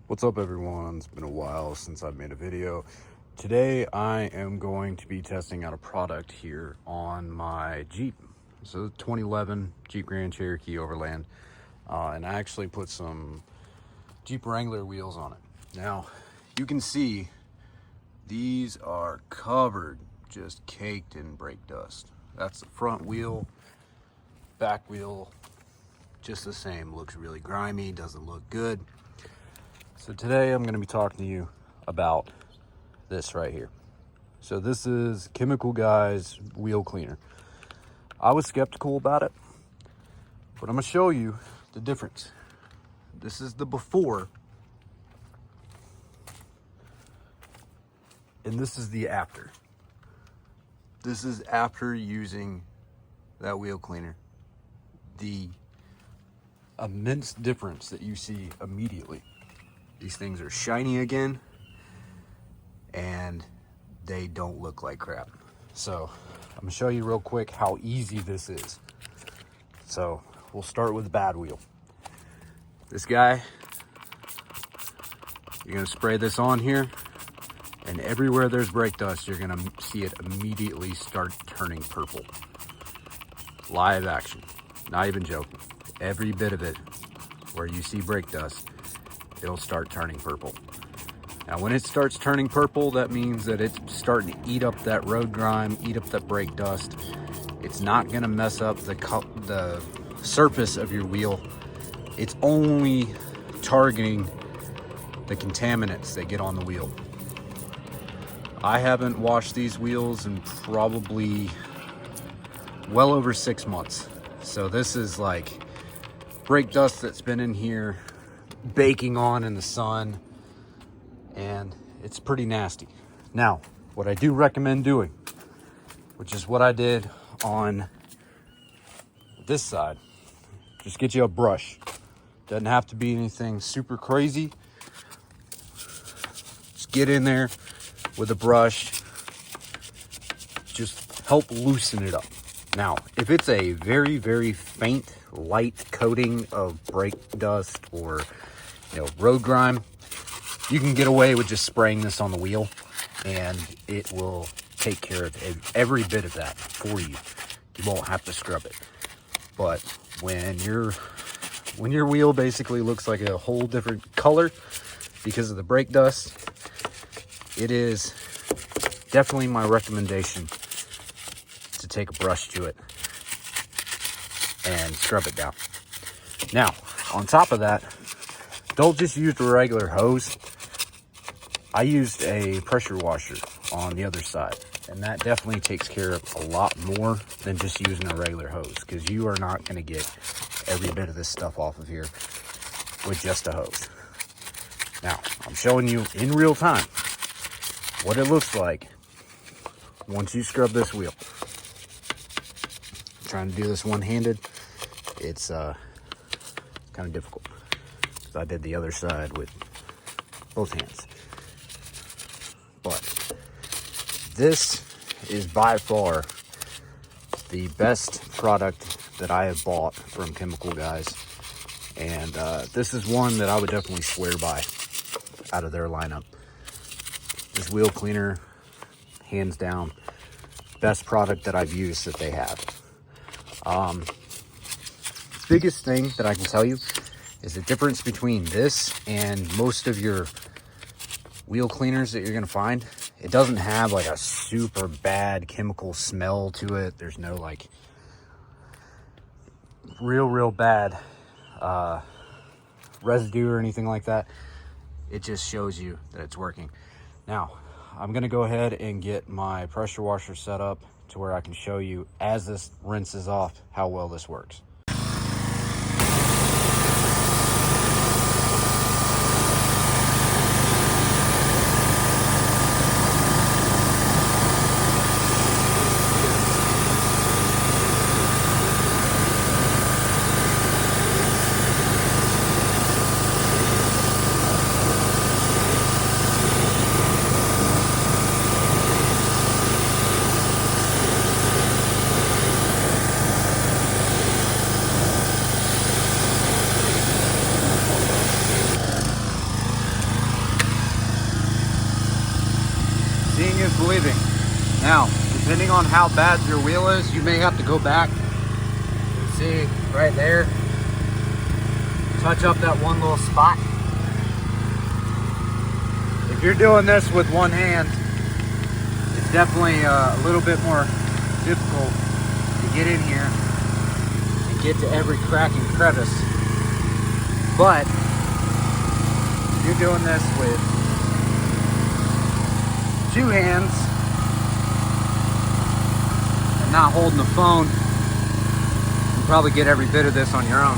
What's up, everyone? It's been a while since I've made a video. Today I am going to be testing out a product here on my Jeep. So 2011 Jeep Grand Cherokee Overland, and I actually put some Jeep Wrangler wheels on it. Now you can see these are covered, just caked in brake dust. That's the front wheel. Back wheel just the same, looks really grimy, doesn't look good. So today I'm going to be talking to you about this right here. So this is Chemical Guy's wheel cleaner. I was skeptical about it, but I'm going to show you the difference. This is the before, and this is the after. This is after using that wheel cleaner. The immense difference that you see immediately. These things are shiny again, and they don't look like crap. So I'm gonna show you real quick how easy this is. So we'll start with the bad wheel. This guy, you're gonna spray this on here, and everywhere there's brake dust, you're gonna see it immediately start turning purple. Live action, not even joking. Every bit of it where you see brake dust, it'll start turning purple. Now when it starts turning purple, that means that it's starting to eat up that road grime, eat up that brake dust. It's not gonna mess up the surface of your wheel. It's only targeting the contaminants that get on the wheel. I haven't washed these wheels in probably well over 6 months. So this is like brake dust that's been in here baking on in the sun, and it's pretty nasty. Now, what I do recommend doing, which is what I did on this side, just get you a brush. Doesn't have to be anything super crazy. Just get in there with a brush, just help loosen it up. Now, if it's a very, very faint, light coating of brake dust or road grime, you can get away with just spraying this on the wheel, and it will take care of every bit of that for you. You won't have to scrub it. But when your wheel basically looks like a whole different color because of the brake dust, it is definitely my recommendation to take a brush to it and scrub it down. Now, on top of that, don't just use the regular hose. I used a pressure washer on the other side, and that definitely takes care of a lot more than just using a regular hose, because you are not going to get every bit of this stuff off of here with just a hose. Now, I'm showing you in real time what it looks like once you scrub this wheel. Trying to do this one-handed, it's kind of difficult. I did the other side with both hands. But this is by far the best product that I have bought from Chemical Guys. And this is one that I would definitely swear by out of their lineup. This wheel cleaner, hands down, best product that I've used that they have. Biggest thing that I can tell you is the difference between this and most of your wheel cleaners that you're going to find. It doesn't have like a super bad chemical smell to it. There's no like real bad residue or anything like that. It just shows you that it's working. Now, I'm going to go ahead and get my pressure washer set up to where I can show you as this rinses off how well this works. is believing. Now, depending on how bad your wheel is, you may have to go back. You see right there, touch up that one little spot. If you're doing this with one hand, it's definitely a little bit more difficult to get in here and get to every crack and crevice. But if you're doing this with two hands and not holding the phone, you can probably get every bit of this on your own.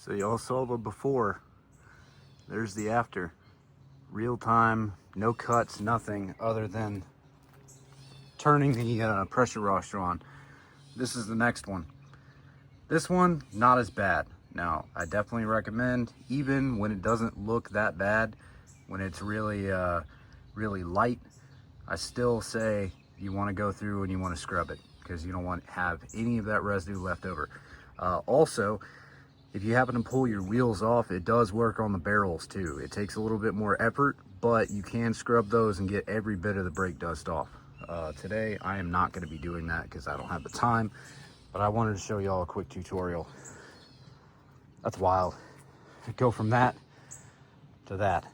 So y'all saw the before, there's the after. Real time, no cuts, nothing other than turning the pressure washer on. This is the next one. This one, not as bad. Now, I definitely recommend, even when it doesn't look that bad, when it's really, really light, I still say you want to go through and you want to scrub it because you don't want to have any of that residue left over. Also, if you happen to pull your wheels off, it does work on the barrels too. It takes a little bit more effort, but you can scrub those and get every bit of the brake dust off. Today, I am not going to be doing that because I don't have the time, but I wanted to show y'all a quick tutorial. That's wild. Go from that to that.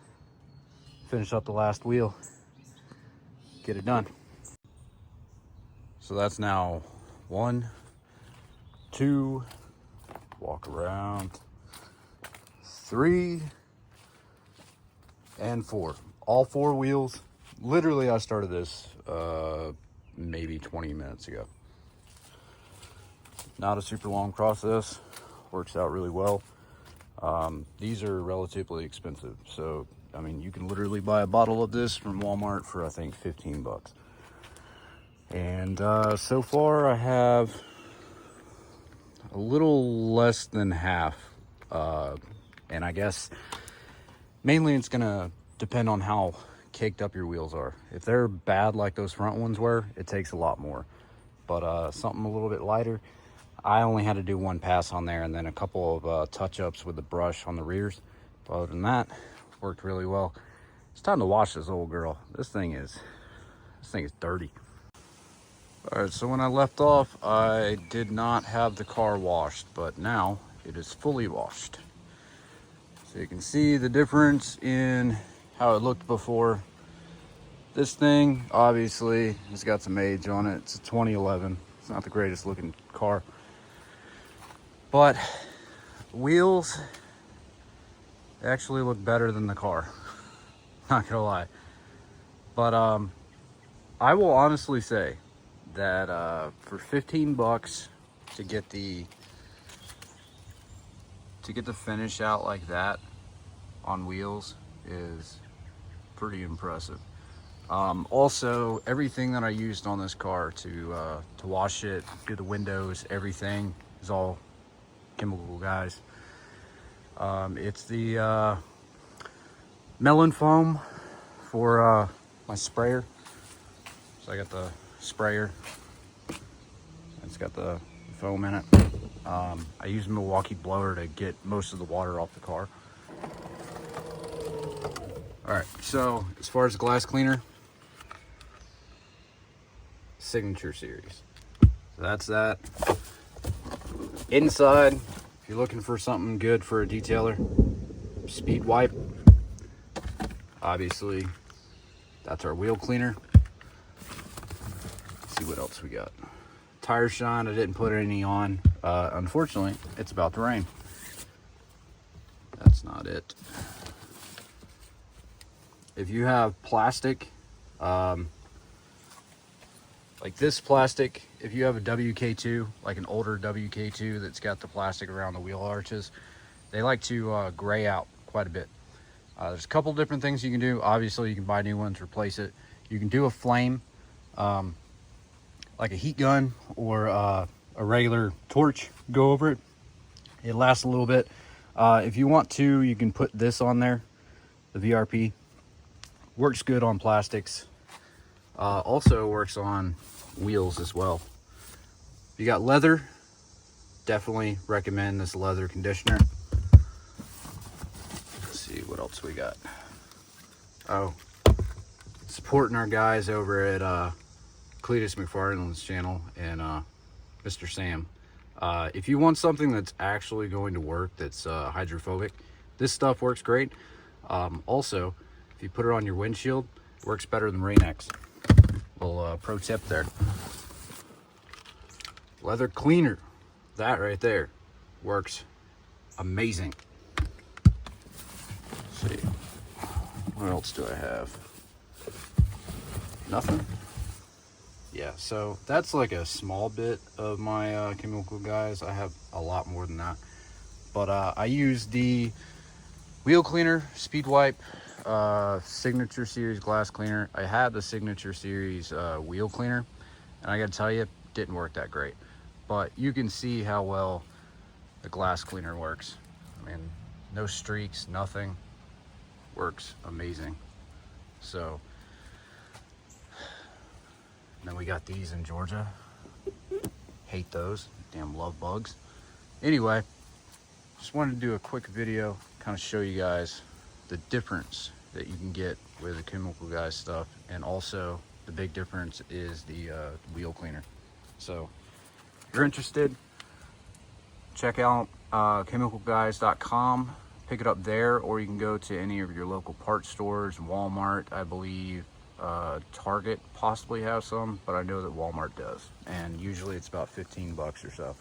Finish up the last wheel, get it done. So that's now 1, 2, walk around, 3, and 4. All 4 wheels. Literally, I started this maybe 20 minutes ago. Not a super long process. Works out really well. These are relatively expensive. So, I mean, you can literally buy a bottle of this from Walmart for, I think, 15 bucks. And so far, I have a little less than half, and I guess mainly it's gonna depend on how caked up your wheels are. If they're bad like those front ones were, it takes a lot more, but something a little bit lighter, I only had to do 1 pass on there and then a couple of touch-ups with the brush on the rears. But other than that, worked really well. It's time to wash this old girl. This thing is dirty. All right, so when I left off, I did not have the car washed, but now it is fully washed. So you can see the difference in how it looked before. This thing, obviously, has got some age on it. It's a 2011. It's not the greatest looking car. But wheels actually look better than the car. Not gonna lie. But I will honestly say that for 15 bucks to get the finish out like that on wheels is pretty impressive. Also, everything that I used on this car to wash it, do the windows, everything is all chemical, guys. It's the melon foam for my sprayer. So I got the sprayer. It's got the foam in it. I use a Milwaukee blower to get most of the water off the car. All right, so as far as the glass cleaner, Signature series. So that's that. Inside, if you're looking for something good for a detailer, Speed Wipe. Obviously, that's our wheel cleaner. Let's see what else we got. Tire shine, I didn't put any on. Unfortunately, it's about to rain. That's not it. If you have plastic, like this plastic, if you have a WK2, like an older WK2 that's got the plastic around the wheel arches, they like to gray out quite a bit. There's a couple different things you can do. Obviously, you can buy new ones, replace it. You can do a flame. like a heat gun or a regular torch, go over it. It lasts a little bit. If you want to, you can put this on there. The VRP works good on plastics. Also works on wheels as well. If you got leather, definitely recommend this leather conditioner. Let's see what else we got. Oh, supporting our guys over at Cletus McFarland's channel and Mr. Sam. If you want something that's actually going to work, that's hydrophobic, this stuff works great. Also, if you put it on your windshield, it works better than Rain-X. Little pro tip there. Leather cleaner, that right there works amazing. Let's see, what else do I have? Nothing. Yeah, so that's like a small bit of my chemical guys. I have a lot more than that, but I use the wheel cleaner, speed wipe, signature series glass cleaner. I had the signature series wheel cleaner, and I gotta tell you, it didn't work that great, but you can see how well the glass cleaner works. I mean, no streaks, nothing. Works amazing. So then we got these in Georgia. Hate those, damn love bugs. Anyway, just wanted to do a quick video, kind of show you guys the difference that you can get with the chemical guys stuff, and also the big difference is the wheel cleaner. So if you're interested, check out chemicalguys.com, pick it up there, or you can go to any of your local parts stores. Walmart, I believe, Target possibly has some, but I know that Walmart does, and usually it's about 15 bucks or so.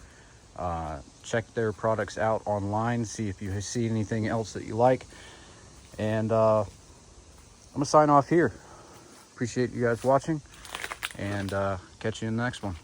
Check their products out online, see if you see anything else that you like, and I'm gonna sign off here. Appreciate you guys watching, and catch you in the next one.